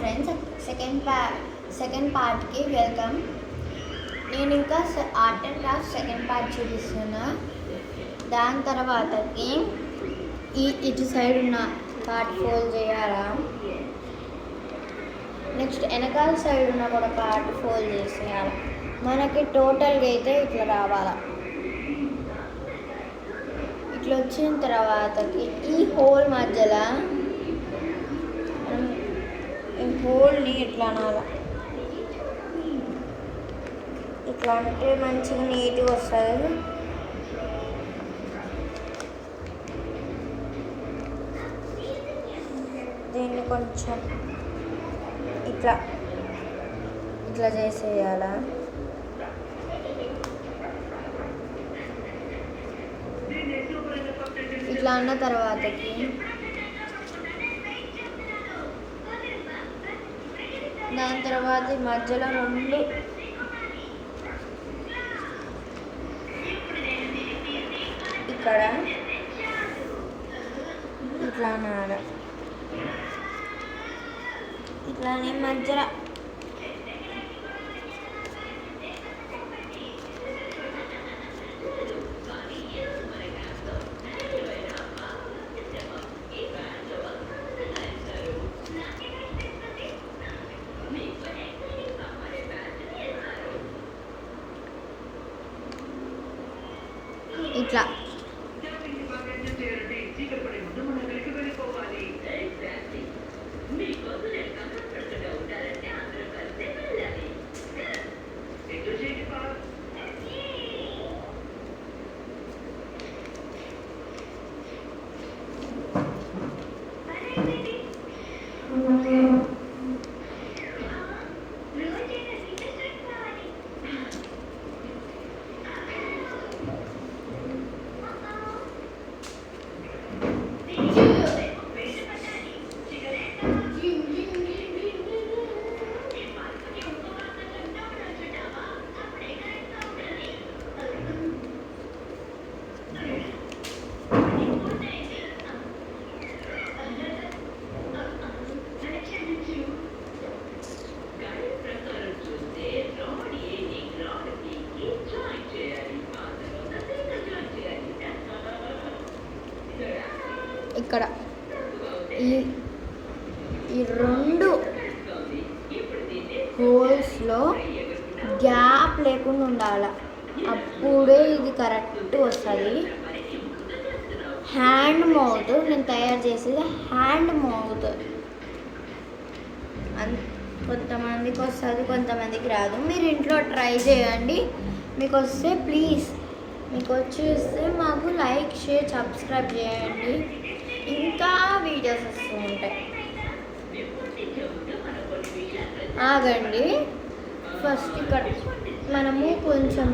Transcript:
Friends, second పార్ట్కి welcome. నేను ఇంకా art and craft second part చూపిస్తున్నా. దాని తర్వాతకి ఇటు సైడ్ ఉన్న పార్ట్ ఫోల్డ్ చేయాలా, నెక్స్ట్ వెనకాల సైడ్ ఉన్న కూడా పార్ట్ ఫోల్డ్ చేసేయాలి. మనకి టోటల్గా అయితే ఇట్లా రావాలా. ఇట్లా వచ్చిన తర్వాతకి ఈ హోల్ మధ్యలో ఈ హోల్ని ఇట్లా అనాలి. ఇట్లా అంటే మంచిగా నీట్గా వస్తుంది. దీన్ని కొంచెం ఇట్లా ఇట్లా చేసేయాలా. ఇట్లా అన్న తర్వాతకి దాని తర్వాత మధ్యలో రెండు ఇక్కడ ఇట్లా అనాల. ఇట్లానే మధ్యలో ఇట్లా ఇక్కడ ఈ రెండు హోల్స్లో గ్యాప్ లేకుండా ఉండాలి. అప్పుడే ఇది కరెక్ట్ వస్తుంది. హ్యాండ్ మౌత్ నేను తయారు చేసేది హ్యాండ్ మౌత్. కొంతమందికి వస్తుంది, కొంతమందికి రాదు. మీరు ఇంట్లో ట్రై చేయండి. మీకు వస్తే ప్లీజ్, మీకు వచ్చేస్తే మాకు లైక్, షేర్, సబ్స్క్రైబ్ చేయండి. ఇంకా వీడియోస్ వస్తూ ఉంటాయి. ఆగండి, ఫస్ట్ ఇక్కడ మనము కొంచెం